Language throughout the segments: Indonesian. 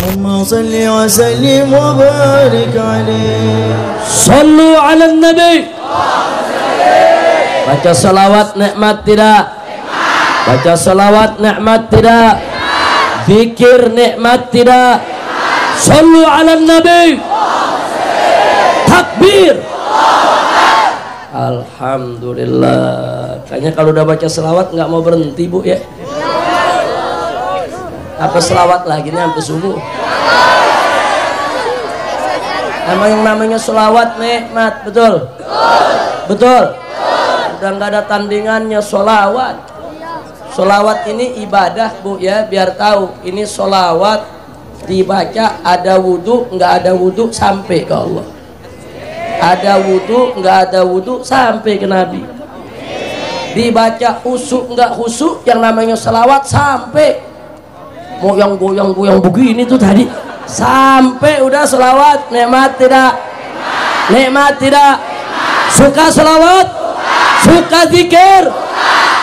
Allahumma salli wa sallim wa barik alaihi. Sallu ala nabi. Baca salawat nikmat tidak? Baca salawat nikmat tidak? Zikir nikmat tidak? Sallu ala nabi. Takbir. Alhamdulillah. Kayaknya kalau udah baca selawat nggak mau berhenti bu ya. Apa selawat lagi nih sampai subuh. Emang yang namanya selawat nikmat, betul? Betul. Udah nggak ada tandingannya selawat. Selawat ini ibadah bu ya, biar tahu ini selawat dibaca ada wudhu nggak ada wudhu sampai ke Allah. Ada wudhu nggak ada wudhu sampai ke Nabi. Dibaca khusyuk nggak khusyuk yang namanya selawat sampai mau yang goyang-goyang begini tuh tadi sampai udah selawat. Nikmat tidak? Nikmat tidak? Suka selawat? Suka zikir?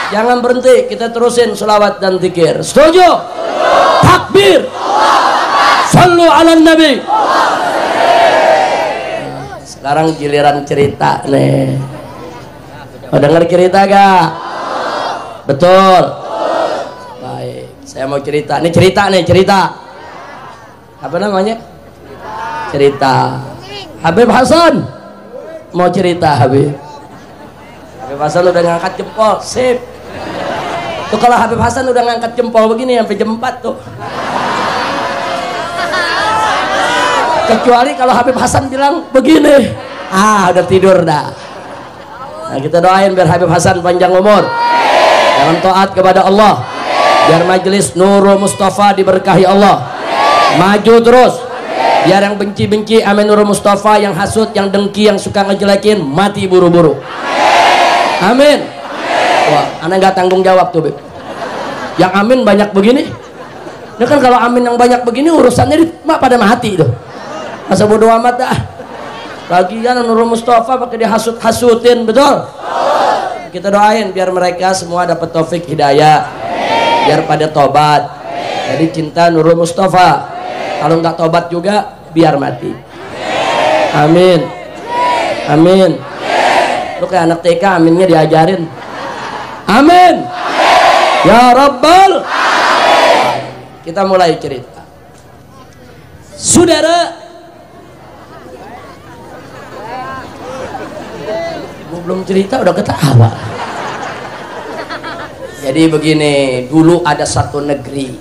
Jangan berhenti, kita terusin selawat dan zikir. Setuju? Takbir. Sallu ala nabi. Sekarang giliran cerita nih. Mau denger cerita gak? Betul. Baik, saya mau cerita. Ini cerita nih, cerita. Apa namanya? Cerita. Habib Hasan mau cerita. Habib Hasan udah ngangkat jempol. Sip. Tuh kalau Habib Hasan udah ngangkat jempol begini sampai jam 4 tuh. Kecuali kalau Habib Hasan bilang begini, udah tidur dah. Nah, kita doain biar Habib Hasan panjang umur, jangan taat kepada Allah, biar majelis Nurul Mustafa diberkahi Allah, maju terus, biar yang benci-benci amin Nurul Mustafa, yang hasut, yang dengki, yang suka ngejelekin mati buru-buru. Amin. Wah, anak nggak tanggung jawab tuh, Beb. Yang amin banyak begini. Ini kan kalau amin yang banyak begini urusannya pada mati tuh. Masa bodo amat dah. Lagian Nurul Mustafa pakai dihasut-hasutin, betul? Kita doain biar mereka semua dapat taufik hidayah, biar pada tobat. Jadi cinta Nurul Mustafa. Kalau nggak tobat juga biar mati. Amin. Amin. Lu kayak anak TK aminnya diajarin. Amin. Ya Rabbal. Kita mulai cerita. Saudara, belum cerita udah ketawa. Jadi begini, dulu ada satu negeri.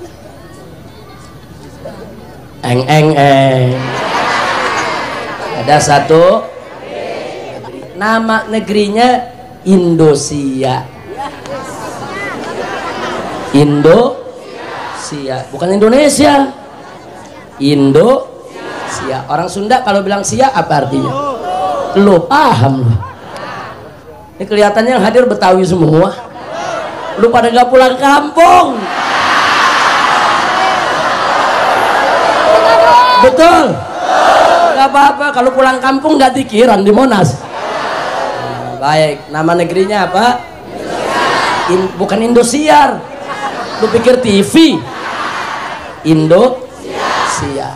Ada satu negeri. Nama negerinya Indonesia. Indonesia, bukan Indonesia. Indonesia. Orang Sunda kalau bilang sia apa artinya? Lu paham lu? Ini kelihatannya yang hadir Betawi semua. Lu pada gak pulang kampung. Betul. Gak apa-apa kalau pulang kampung gak dikiran di Monas. Baik, nama negerinya apa? Bukan Indosiar. Lu pikir TV? Indonesia.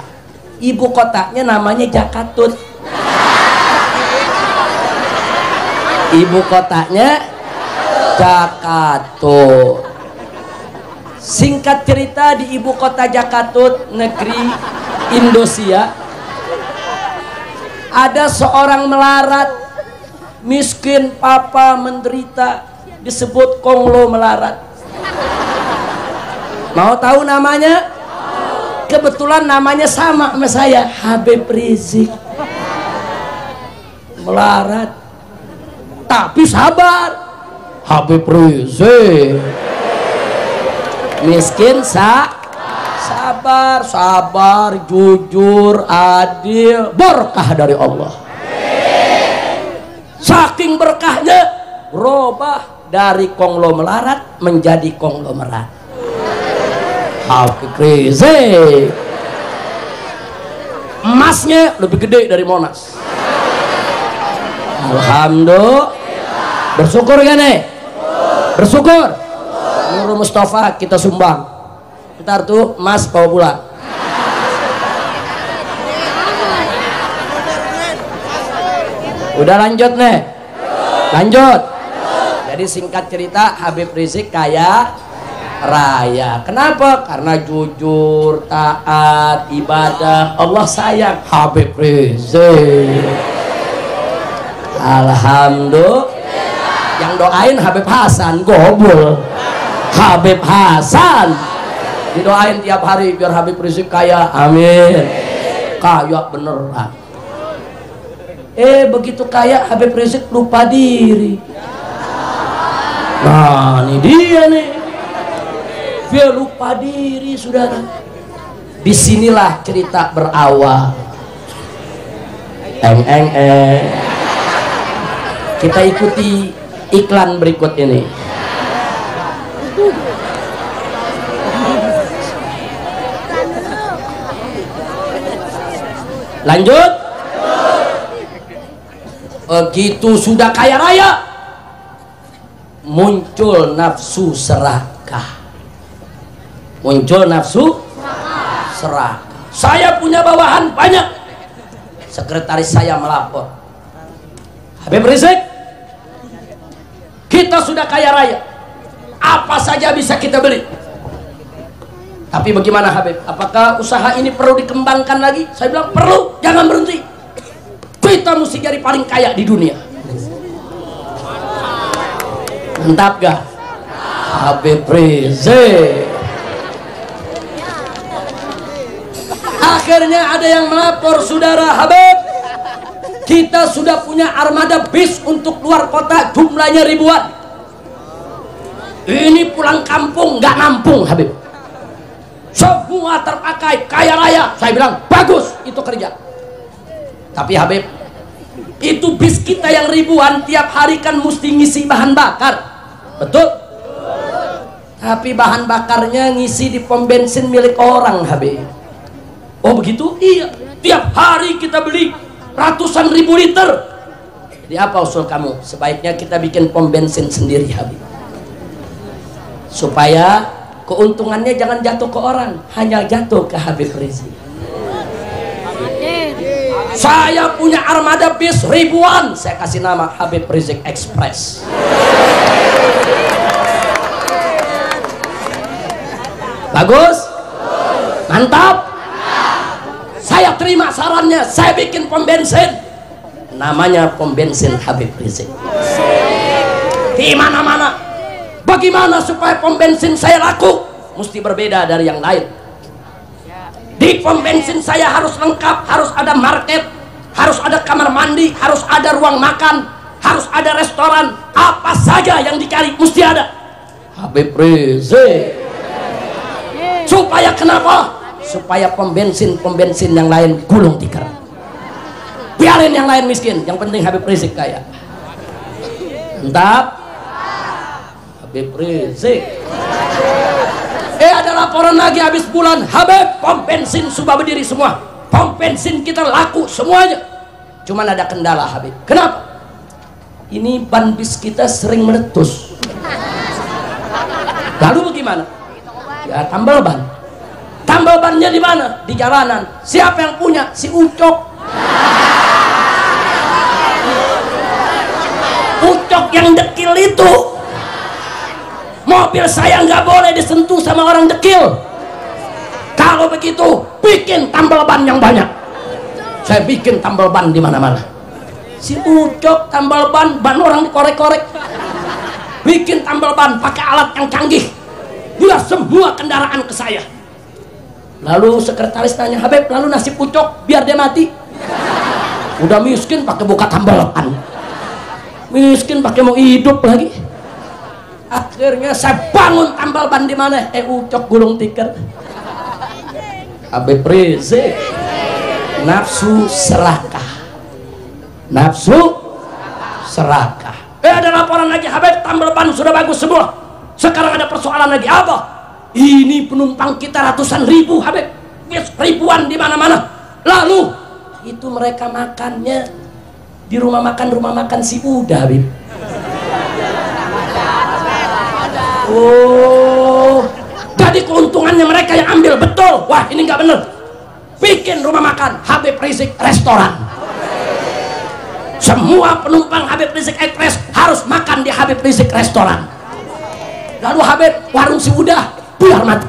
Ibu kotanya namanya Jakatut. Ibu kotanya Jakatut. Singkat cerita, di ibu kota Jakatut, negeri Indonesia, ada seorang melarat, miskin, papa, menderita, disebut konglomerat. Mau tahu namanya? Kebetulan namanya sama saya, Habib Rizik. Melarat tapi sabar. Habib Rizik miskin sabar, jujur, adil, berkah dari Allah. Saking berkahnya berubah dari konglomerat menjadi konglomerat. Habib Rizik emasnya lebih gede dari Monas. Alhamdulillah. Bersyukur kan nih? Bersyukur. Nurul Mustafa kita sumbang. Ntar tuh emas bawa pulang. Udah lanjut nih. Lanjut. Jadi singkat cerita, Habib Rizik kaya raya. Kenapa? Karena jujur, taat, ibadah. Allah sayang Habib Rizik. Alhamdulillah. Yang doain Habib Hasan, gobul. Habib Hasan didoain tiap hari biar Habib Rizik kaya. Amin. Kaya beneran. Begitu kaya Habib Rizik lupa diri. Nah ini dia nih, dia lupa diri saudara. Disinilah cerita berawal. Kita ikuti iklan berikut ini. Lanjut. Begitu sudah kaya raya, muncul nafsu serakah. Muncul nafsu serakah. Saya punya bawahan banyak. Sekretaris saya melapor, Habib Rizik, kita sudah kaya raya, apa saja bisa kita beli. Tapi bagaimana Habib? Apakah usaha ini perlu dikembangkan lagi? Saya bilang perlu, jangan berhenti. Kita mesti jadi paling kaya di dunia. Mantap gak? Habib Rizik. Akhirnya ada yang melapor, saudara Habib, kita sudah punya armada bis untuk luar kota, jumlahnya ribuan. Ini pulang kampung nggak nampung Habib. Semua terpakai, kaya raya. Saya bilang bagus, itu kerja. Tapi Habib, itu bis kita yang ribuan tiap hari kan mesti ngisi bahan bakar, betul? Tapi bahan bakarnya ngisi di pom bensin milik orang Habib. Oh begitu? Iya, tiap hari kita beli ratusan ribu liter. Jadi apa usul kamu? Sebaiknya kita bikin pom bensin sendiri Habib, supaya keuntungannya jangan jatuh ke orang, hanya jatuh ke Habib Rizik. Saya punya armada bis ribuan, saya kasih nama Habib Rizik Express. Bagus? Mantap? Saya terima sarannya, saya bikin pom bensin, namanya pom bensin Habib Rizik. Di mana-mana. Bagaimana supaya pom bensin saya laku? Mesti berbeda dari yang lain. Di pom bensin saya harus lengkap, harus ada market, harus ada kamar mandi, harus ada ruang makan, harus ada restoran, apa saja yang dicari mesti ada. Habib Rizik. Supaya kenapa? Supaya pom bensin yang lain gulung tikar. Biarin yang lain miskin, yang penting Habib Rizik kaya. Mantap. Habib Rizik. Ada laporan lagi habis bulan, Habib, pom bensin sudah berdiri semua. Pom bensin kita laku semuanya. Cuman ada kendala Habib. Kenapa? Ini ban bis kita sering meletus. Lalu bagaimana? Ya tambal ban. Tambal bannya di mana? Di jalanan. Siapa yang punya? Si Ucok. Ucok yang dekil itu. Mobil saya nggak boleh disentuh sama orang dekil. Kalau begitu, bikin tambal ban yang banyak. Saya bikin tambal ban di mana-mana. Si Ucok tambal ban orang dikorek-korek. Bikin tambal ban pakai alat yang canggih. Biar semua kendaraan ke saya. Lalu sekretaris tanya, Habib, lalu nasib Ucok biar dia mati? Udah miskin pakai buka tambal ban. Miskin pakai mau hidup lagi. Akhirnya saya bangun tambal ban di mana? Ucok gulung tikar. Habib Rizik. Nafsu serakah. Nafsu serakah. Ada laporan lagi, Habib, tambal ban sudah bagus semua. Sekarang ada persoalan lagi. Apa? Ini penumpang kita ratusan ribu Habib. Ribuan di mana-mana. Lalu itu mereka makannya di rumah makan si Uda Habib. Oh, jadi keuntungannya mereka yang ambil, betul. Wah, ini nggak bener. Bikin rumah makan Habib Rizik restoran. Semua penumpang Habib Rizik Express harus makan di Habib Rizik restoran. Lalu Habib warung si Udah biar mati.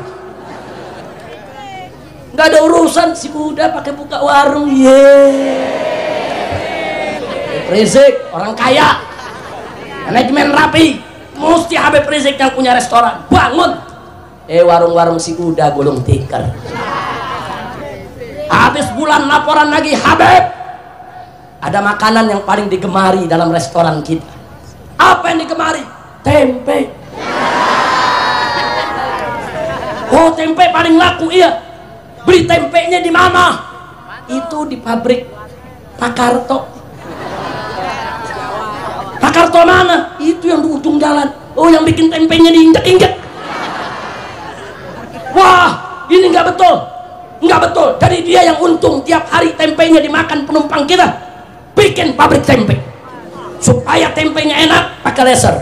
Nggak ada urusan si Udah pakai buka warung. Rizik orang kaya, manajemen rapi, mesti Habib Rizik yang punya restoran. Bangun, warung-warung si Udah gulung tikar. Habis bulan laporan lagi, Habib, ada makanan yang paling digemari dalam restoran kita. Apa yang digemari? Tempe. Oh, tempe paling laku, iya. Beli tempenya di mana? Itu di pabrik Pak Karto. Pak Karto mana? Itu yang di ujung jalan. Oh, yang bikin tempenya diinjek-injek. Wah, ini nggak betul. Nggak betul. Jadi dia yang untung tiap hari tempenya dimakan penumpang kita. Bikin pabrik tempe. Supaya tempenya enak, pakai laser.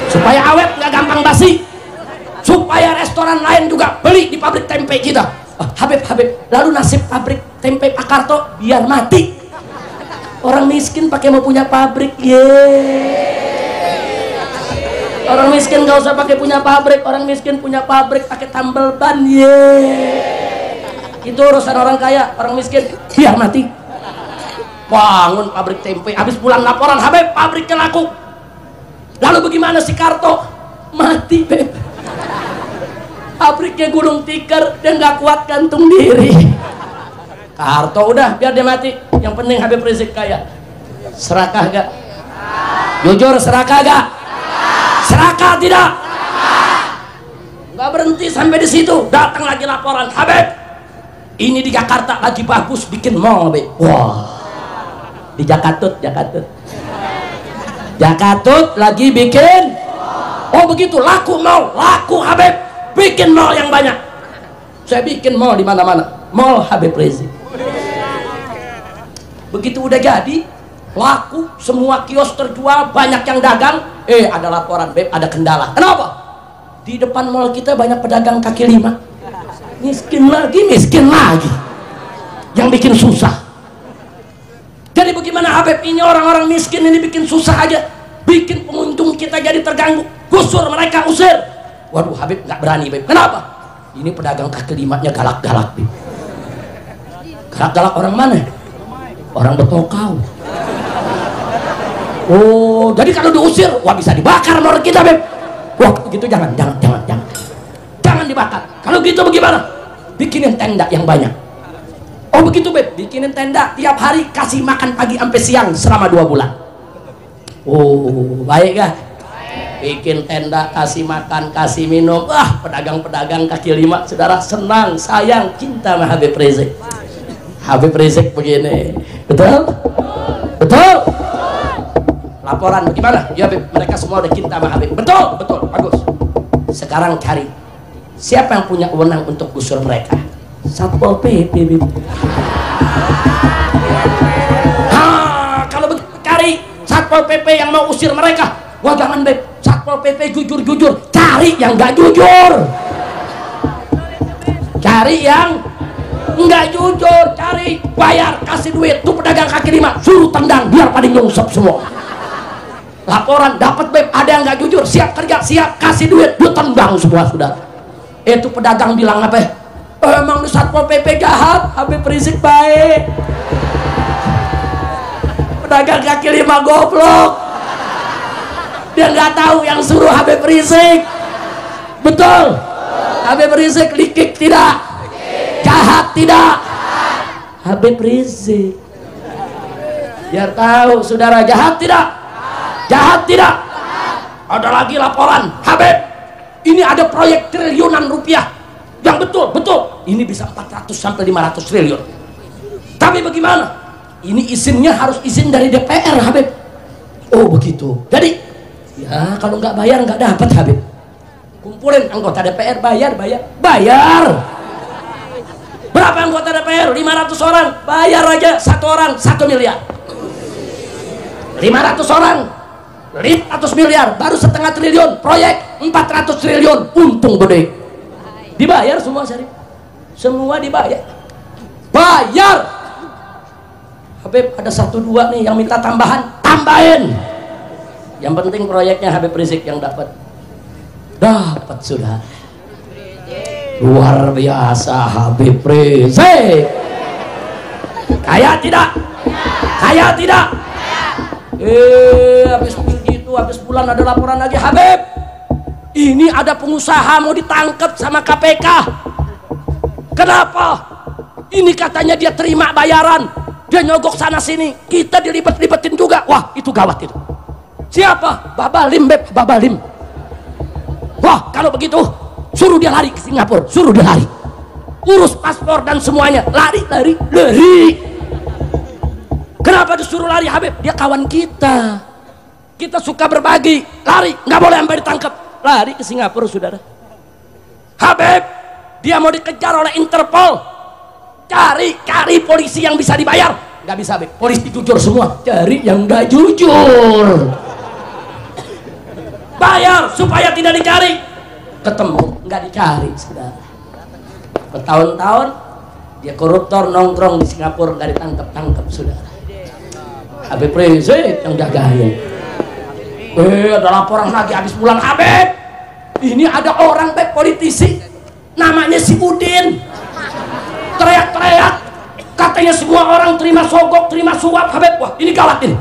Supaya awet, nggak gampang basi. Supaya restoran lain juga beli di pabrik tempe kita. Habib, lalu nasib pabrik tempe Pak Karto biar mati. Orang miskin pakai mau punya pabrik, Orang miskin nggak usah pakai punya pabrik. Orang miskin punya pabrik pakai tambal ban, Itu urusan orang kaya. Orang miskin biar mati. Bangun pabrik tempe. Habis bulan laporan, Habib, pabriknya laku. Lalu bagaimana si Karto? Mati, Beb. Pabriknya gulung tikar, dia nggak kuat gantung diri. Karto udah biar dia mati. Yang penting Habib Rizik kaya. Serakah gak? Jujur, serakah gak? Serakah tidak? Nggak berhenti sampai di situ. Datang lagi laporan, Habib, ini di Jakarta lagi bagus bikin mall, Beb. Wah, di Jakatut lagi bikin. Oh begitu, laku mall, laku Habib, bikin mall yang banyak. Saya bikin mall di mana-mana, mall Habib Rizik. Begitu udah jadi, laku, semua kios terjual, banyak yang dagang. Ada laporan, Beb, ada kendala. Kenapa? Di depan mall kita banyak pedagang kaki lima. Miskin lagi. Yang bikin susah. Jadi bagaimana Habib, ini orang-orang miskin ini bikin susah aja. Bikin pengunjung kita jadi terganggu. Gusur mereka, usir. Waduh, Habib nggak berani, Beb. Kenapa? Ini pedagang kaki limanya galak-galak, Beb. Galak-galak orang mana? Orang Betokau. Oh, jadi kalau diusir, wah bisa dibakar mall kita, Beb. Wah, gitu jangan dibakar. Kalau gitu bagaimana? Bikinin tenda yang banyak. Oh begitu, Beb, bikinin tenda tiap hari, kasih makan pagi sampai siang selama 2 bulan. Oh, baik gak? Bikin tenda, kasih makan, kasih minum. Pedagang-pedagang kaki lima, saudara, senang, sayang, cinta sama Habib Rizik. Habib Rizik begini, betul? Betul? Laporan bagaimana? Ya, Beb, mereka semua udah cinta sama Habib. Betul, bagus. Sekarang cari siapa yang punya wewenang untuk gusur mereka. Satpol PP, Beb. Kalau begitu cari Satpol PP yang mau usir mereka. Wah jangan, Beb, Satpol PP jujur, cari yang nggak jujur. Cari yang nggak jujur, cari, bayar, kasih duit. Tuh pedagang kaki lima, suruh tendang biar pada nyungsep semua. Laporan dapat, Beb, ada yang nggak jujur, siap kerja, siap kasih duit, ditendang semua, saudara. Itu pedagang bilang apa? Emang di Satpol PP jahat, Habib Rizik baik. Pedagang kaki lima goblok. Dia nggak tahu yang suruh Habib Rizik. Betul? Habib Rizik likik tidak? Jahat tidak? Habib Rizik. Biar tahu, saudara, jahat tidak? Jahat tidak? Ada lagi laporan, Habib, ini ada proyek triliunan rupiah. Yang betul, ini bisa 400 sampai 500 triliun. Tapi bagaimana? Ini izinnya harus izin dari DPR, Habib. Oh begitu. Jadi, ya kalau nggak bayar nggak dapat, Habib. Kumpulin anggota DPR, bayar. Berapa anggota DPR? 500 orang. Bayar aja satu orang 1 miliar. 500 orang 500 miliar, baru setengah triliun. Proyek 400 triliun, untung gede. Dibayar semua, Syarif. Semua dibayar. Bayar. Habib ada 1-2 nih yang minta tambahan, tambahin. Yang penting proyeknya Habib Rizik yang dapat sudah. Luar biasa Habib Rizik. Kaya tidak? Kaya tidak? Habis begitu, habis bulan ada laporan lagi, Habib, ini ada pengusaha mau ditangkap sama KPK. Kenapa? Ini katanya dia terima bayaran, dia nyogok sana sini, kita dilibet-libetin juga. Wah, itu gawat itu. Siapa? Babalim, Beb, Babalim. Wah, kalau begitu suruh dia lari ke Singapura, suruh dia lari, urus paspor dan semuanya, lari. Kenapa disuruh lari, Habib? Dia kawan kita, kita suka berbagi. Lari, nggak boleh sampai ditangkap, lari ke Singapura, saudara. Habib, dia mau dikejar oleh Interpol, cari polisi yang bisa dibayar. Nggak bisa, Habib, polisi jujur semua, cari yang nggak jujur, bayar supaya tidak dicari. Ketemu, nggak dicari, saudara. Bertahun-tahun dia koruptor nongkrong di Singapura, nggak ditangkap, saudara. Habib Rizik yang jagain. Ada laporan lagi habis bulan, Habib, ini ada orang politisi namanya si Udin, teriak-teriak katanya semua orang terima sogok, terima suap, Habib. Wah, ini gawat ini,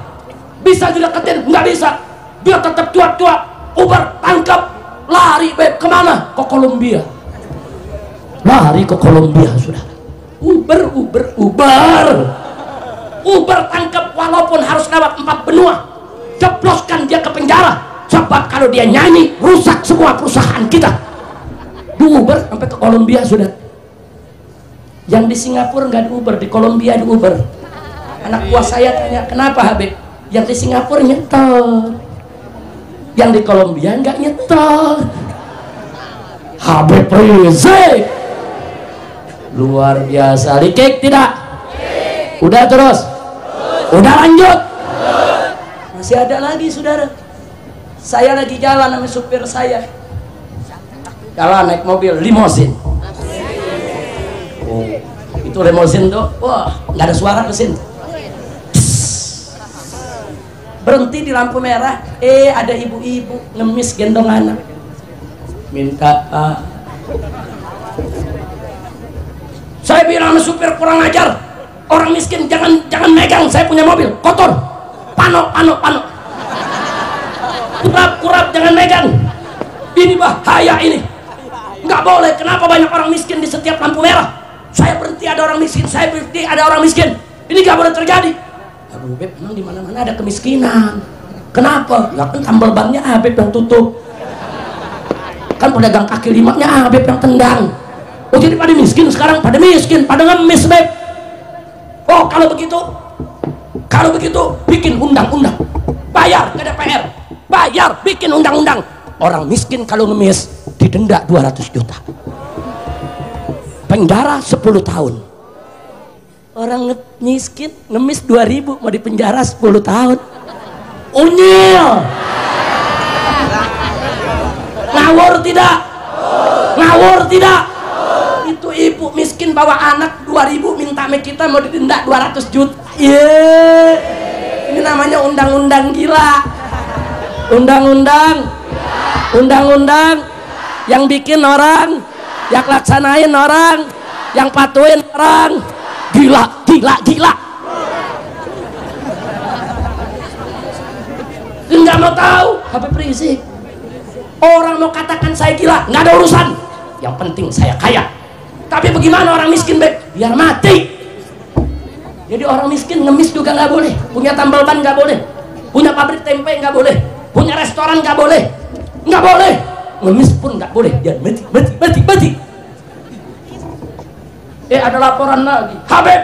bisa dideketin? Nggak bisa, dia tetap cuap-cuap. Uber tangkap, lari, Beb, kemana? Ke Kolombia, lari ke Kolombia, sudah. Uber tangkap, walaupun harus lewat 4 benua, jebloskan dia ke penjara. Sebab kalau dia nyanyi rusak semua perusahaan kita. Di Uber sampai ke Kolombia, sudah. Yang di Singapura nggak di Uber, di Kolombia di Uber. Anak buah saya tanya, kenapa, Habib? Yang di Singapura nyetor, yang di Kolombia nggak nyetor. Habib Rizik luar biasa. Likik tidak? Udah terus? Udah lanjut? Masih ada lagi, saudara. Saya lagi jalan sama supir saya, jalan naik mobil limosin. Oh, itu limosin tuh, wah, nggak ada suara mesin. Berhenti di lampu merah, ada ibu-ibu ngemis gendong anak, minta saya bilang sama supir, kurang ajar, orang miskin jangan megang, saya punya mobil kotor, pano, kurap, jangan megang, ini bahaya, ini nggak boleh. Kenapa banyak orang miskin di setiap lampu merah? Saya berhenti, ada orang miskin, saya berhenti, ada orang miskin, ini nggak boleh terjadi. Aduh, Beb, emang di mana-mana ada kemiskinan. Kenapa? Ya kan tambal bannya Habib yang tutup, kan pedagang kaki limanya Habib yang tendang. Oh, jadi pada miskin sekarang, pada miskin, pada ngemis, Beb. Oh, kalau begitu bikin undang-undang, bayar ke DPR, bayar, bikin undang-undang. Orang miskin kalau ngemis didenda 200 juta, penjara 10 tahun. Orang miskin ngemis 2000 mau dipenjara 10 tahun. Unyil. Ngawur tidak? Ngawur tidak? Itu ibu miskin bawa anak 2000 minta sama kita mau didenda 200 juta. Ini namanya undang-undang gila. Undang-undang yang bikin orang, yang laksanain orang, yang patuhin orang. Gila. Nggak mau tahu Habib Rizik. Orang mau katakan saya gila, nggak ada urusan. Yang penting saya kaya. Tapi bagaimana orang miskin, Beb? Biar mati. Jadi orang miskin ngemis juga nggak boleh, punya tambal ban nggak boleh, punya pabrik tempe nggak boleh, punya restoran nggak boleh, ngemis pun nggak boleh. Biar mati. Ada laporan lagi, Habib,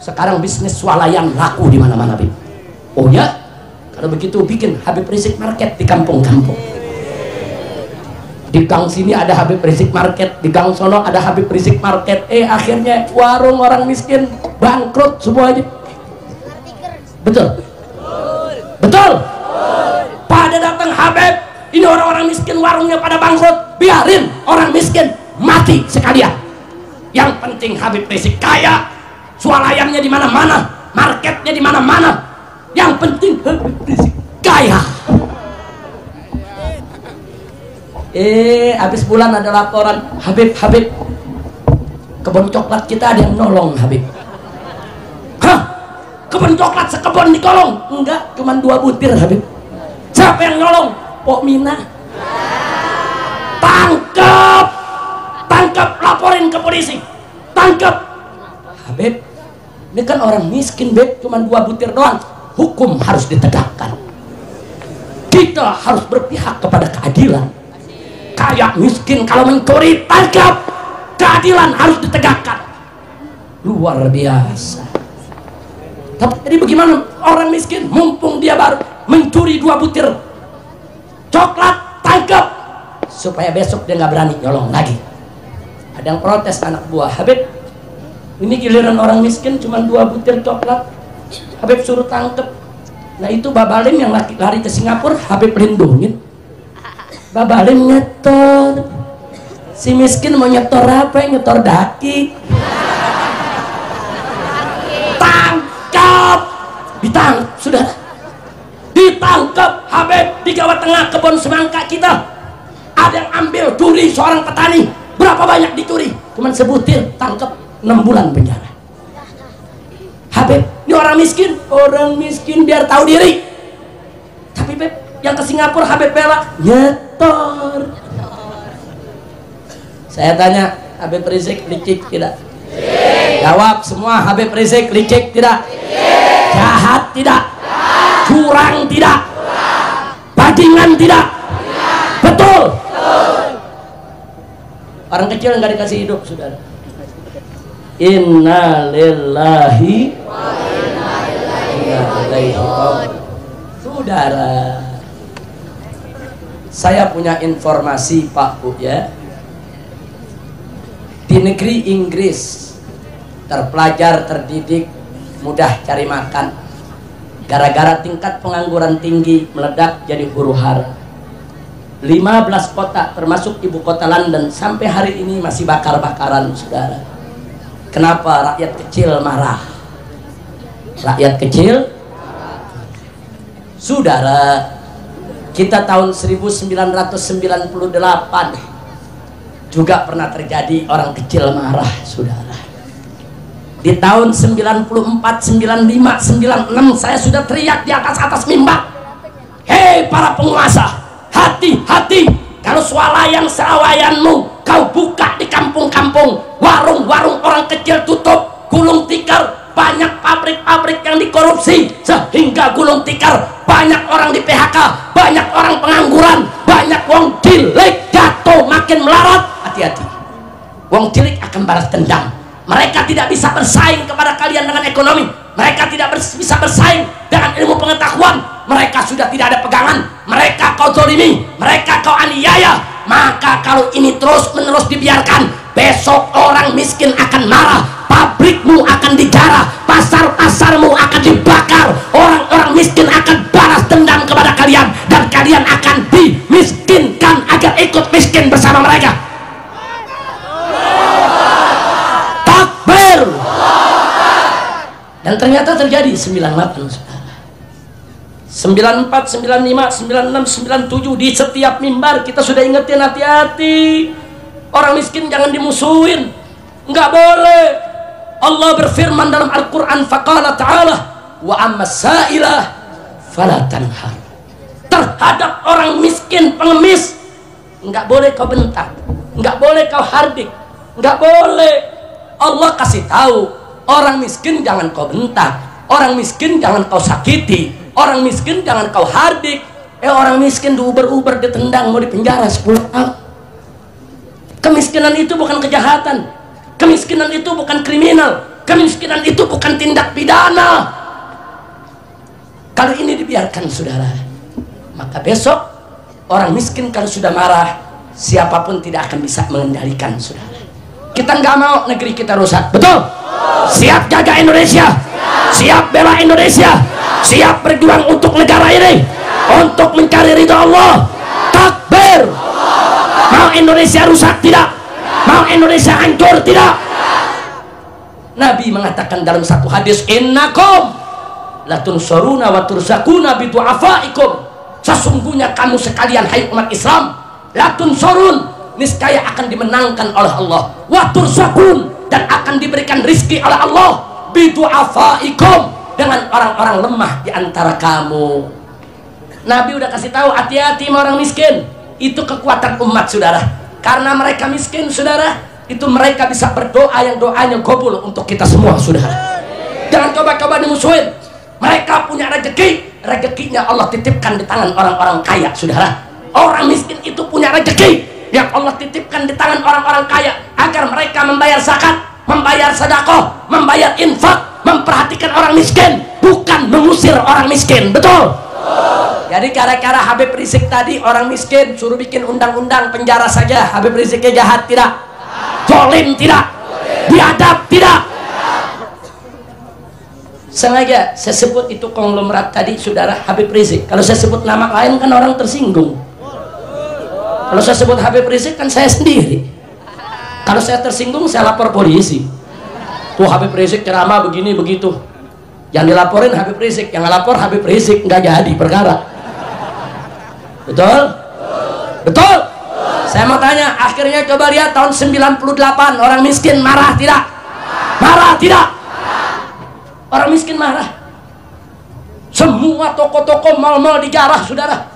sekarang bisnis swalayan laku di mana-mana, Beb. Oh ya, kalau begitu bikin Habib Rizik Market di kampung-kampung. Di gang sini ada Habib Rizik Market, di gang sono ada Habib Rizik Market. Akhirnya warung orang miskin bangkrut semuanya. Betul? Pada datang Habib, ini orang-orang miskin warungnya pada bangkrut, biarin orang miskin mati sekalian. Yang penting Habib Rizik kaya, swalayannya di mana-mana, marketnya di mana-mana. Yang penting Habib Rizik kaya. Habis bulan ada laporan, Habib, kebun coklat kita ada yang nolong, Habib. Hah? Kebun coklat sekebun dikolong? Enggak, cuma 2 butir, Habib. Siapa yang nolong? Pok Mina. Tangkap, laporin ke polisi. Tangkap. Habib, ini kan orang miskin, Beb, cuma 2 butir doang. Hukum harus ditegakkan. Kita harus berpihak kepada keadilan. Kayak miskin kalau mencuri, tangkap. Keadilan harus ditegakkan. Luar biasa. Tapi jadi bagaimana orang miskin mumpung dia baru mencuri 2 butir coklat, tangkap, supaya besok dia nggak berani nyolong lagi. Ada yang protes anak buah, Habib, ini giliran orang miskin cuma 2 butir coklat, Habib suruh tangkep. Nah itu Babalim yang lari ke Singapura, Habib lindungin. Babalim nyetor, si miskin mau nyetor apa? Nyetor daki. Tangkap, ditangkap, sudah ditangkap Habib di Jawa Tengah. Kebun semangka kita ada yang ambil curi seorang petani. Berapa banyak dicuri? Cuman sebutir, tangkap 6 bulan penjara. Habib, ini orang miskin biar tahu diri. Tapi Beb, yang ke Singapura Habib bela nyetor. Saya tanya, Habib Rizik licik tidak? Jawab semua, Habib Rizik licik tidak? Jahat tidak? Curang tidak? Bajingan tidak? Betul? Orang kecil nggak dikasih hidup, saudara. Inna lillahi wa inna ilaihi raji'un. Saudara, saya punya informasi Pak Bu ya. Di negeri Inggris terpelajar, terdidik, mudah cari makan. Gara-gara tingkat pengangguran tinggi meledak jadi huru hara. 15 kota termasuk ibu kota London sampai hari ini masih bakar-bakaran, saudara. Kenapa? Rakyat kecil marah. Rakyat kecil, saudara, kita tahun 1998 juga pernah terjadi orang kecil marah, saudara. Di tahun 94, 95, 96 saya sudah teriak di atas mimbar, hei para penguasa, hati-hati kalau swalayan selawayanmu kau buka di kampung-kampung, warung-warung orang kecil tutup, gulung tikar, banyak pabrik-pabrik yang dikorupsi sehingga gulung tikar, banyak orang di PHK, banyak orang pengangguran, banyak wong cilik jatuh makin melarat. Hati-hati, wong cilik akan balas dendam. Mereka tidak bisa bersaing kepada kalian dengan ekonomi, mereka tidak bisa bersaing dengan ilmu pengetahuan, mereka sudah tidak ada pegangan, mereka kau zalimi, mereka kau aniaya. Maka kalau ini terus menerus dibiarkan, besok orang miskin akan marah, pabrikmu akan dijarah, pasar-pasarmu akan dibakar, orang-orang miskin akan balas dendam kepada kalian, dan kalian akan dimiskinkan agar ikut miskin bersama mereka. Takbir. Dan ternyata terjadi 98, saudara. 94, 95, 96, 97 di setiap mimbar kita sudah ingetin, hati-hati. Orang miskin jangan dimusuhin, nggak boleh. Allah berfirman dalam Al-Quran, faqala ta'ala wa amma sa'ilah fala tanhar. Terhadap orang miskin pengemis nggak boleh kau bentak, nggak boleh kau hardik, nggak boleh. Allah kasih tahu, orang miskin jangan kau bentak, orang miskin jangan kau sakiti, orang miskin jangan kau hardik. Orang miskin diuber-uber, ditendang, mau dipenjara 10 tahun. Kemiskinan itu bukan kejahatan, kemiskinan itu bukan kriminal, kemiskinan itu bukan tindak pidana. Kalau ini dibiarkan, saudara, maka besok orang miskin kalau sudah marah, siapapun tidak akan bisa mengendalikan, saudara. Kita nggak mau negeri kita rusak, betul? Siap jaga Indonesia, siap bela Indonesia, siap berjuang untuk negara ini, untuk mencari ridha Allah. Takbir. Mau Indonesia rusak? Tidak. Mau Indonesia hancur? Tidak. Nabi mengatakan dalam satu hadis, innakum latunsuruna wa turzaquna bi du'afaikum. Sesungguhnya kamu sekalian hai umat Islam, latunsurun, niscaya akan dimenangkan oleh Allah, wa turzaqun, dan akan diberikan rizki oleh Allah, bi du'afaikum, dengan orang-orang lemah di antara kamu. Nabi udah kasih tahu, hati-hati sama orang miskin. Itu kekuatan umat, saudara. Karena mereka miskin, saudara, itu mereka bisa berdoa yang doanya gobul untuk kita semua, saudara. Jangan coba-coba dimusuhin. Mereka punya rezeki, rezekinya Allah titipkan di tangan orang-orang kaya, saudara. Orang miskin itu punya rezeki yang Allah titipkan di tangan orang-orang kaya, agar mereka membayar zakat, membayar sedekah, membayar infak, memperhatikan orang miskin, bukan mengusir orang miskin. Betul? Jadi gara-gara Habib Rizik tadi orang miskin suruh bikin undang-undang penjara saja. Habib Riziknya jahat tidak? Zolim tidak? Biadab tidak? Sengaja saya sebut itu konglomerat tadi, saudara, Habib Rizik. Kalau saya sebut nama lain kan orang tersinggung. Kalau saya sebut Habib Rizik kan saya sendiri. Kalau saya tersinggung saya lapor polisi. Tuh Habib Rizik ceramah begini begitu. Yang dilaporin Habib Rizik, yang ngelapor Habib Rizik, nggak jadi perkara. Betul? Betul? Saya mau tanya, akhirnya coba lihat tahun 98 orang miskin marah tidak? Marah tidak? Orang miskin marah. Semua toko-toko mal-mal dijarah, saudara.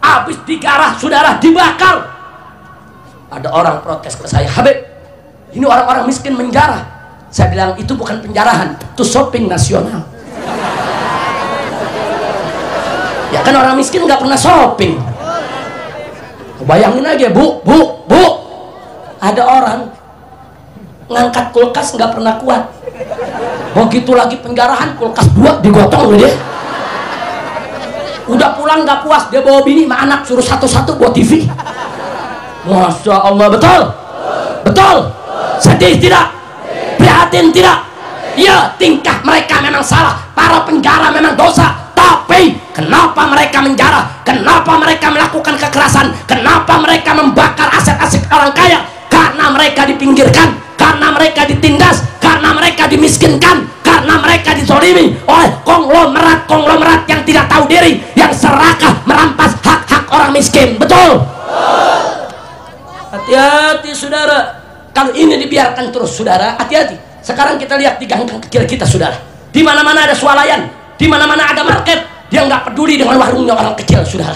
Habis digarah, saudara, dibakar. Ada orang protes ke saya, Habib, ini orang-orang miskin menjarah. Saya bilang itu bukan penjarahan, itu shopping nasional. Ya kan orang miskin nggak pernah shopping. Bayangin aja, bu, ada orang ngangkat kulkas nggak pernah kuat. Begitu lagi penjarahan, kulkas 2 digotong dia. Udah pulang nggak puas, dia bawa bini sama anak, suruh satu-satu buat TV. Masya Allah, betul? Betul? Sedih tidak? Prihatin tidak? Ya, tingkah mereka memang salah, para penjara memang dosa. Tapi kenapa mereka menjarah? Kenapa mereka melakukan kekerasan? Kenapa mereka membakar aset-aset orang kaya? Karena mereka dipinggirkan, karena mereka ditindas, karena mereka dimiskinkan, karena mereka dizolimi oleh konglomerat yang tidak tahu diri, yang serakah merampas hak-hak orang miskin. Betul? Hati-hati, saudara. Kalau ini dibiarkan terus, saudara, hati-hati. Sekarang kita lihat di gang-gang kecil kita, saudara. Di mana-mana ada swalayan, di mana-mana ada market, dia nggak peduli dengan warungnya orang kecil, saudara.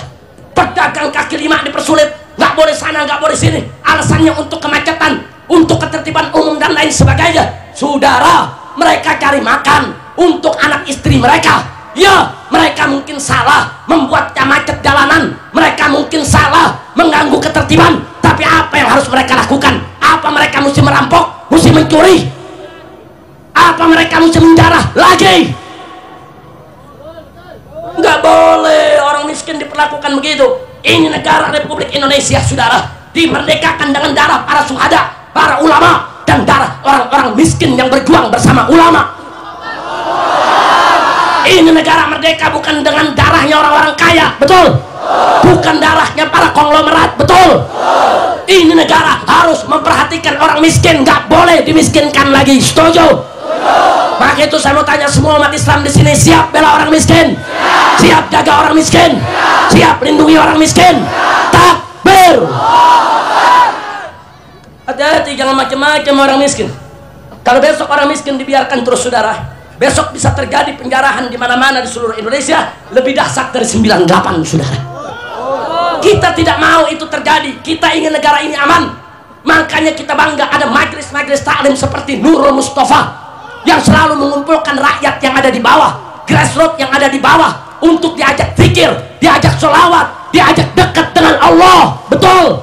Pedagang kaki lima dipersulit, nggak boleh sana, nggak boleh sini. Alasannya untuk kemacetan, untuk ketertiban umum dan lain sebagainya. Saudara, mereka cari makan untuk anak istri mereka. Ya, mereka mungkin salah membuat macet jalanan, mereka mungkin salah mengganggu ketertiban. Tapi apa yang harus mereka lakukan? Apa mereka mesti merampok, mesti mencuri? Apa mereka mesti menjarah lagi? Nggak boleh orang miskin diperlakukan begitu. Ini negara Republik Indonesia, saudara, dimerdekakan dengan darah para syuhada, para ulama, dan darah orang-orang miskin yang berjuang bersama ulama. Ini negara merdeka bukan dengan darahnya orang-orang kaya, betul? Bukan darahnya para konglomerat, betul? Ini negara harus memperhatikan orang miskin, nggak boleh dimiskinkan lagi. Setuju? Maka itu saya mau tanya semua umat Islam di sini, siap bela orang miskin? Siap jaga orang miskin? Siap lindungi orang miskin? Takbir! Hati-hati, jangan macam-macam orang miskin. Kalau besok orang miskin dibiarkan terus, saudara, besok bisa terjadi penjarahan di mana-mana di seluruh Indonesia lebih dahsyat dari 98, saudara. Kita tidak mau itu terjadi. Kita ingin negara ini aman. Makanya kita bangga ada majelis-majelis taklim seperti Nurul Mustafa yang selalu mengumpulkan rakyat yang ada di bawah, grassroots yang ada di bawah, untuk diajak zikir, diajak sholawat, diajak dekat dengan Allah. Betul?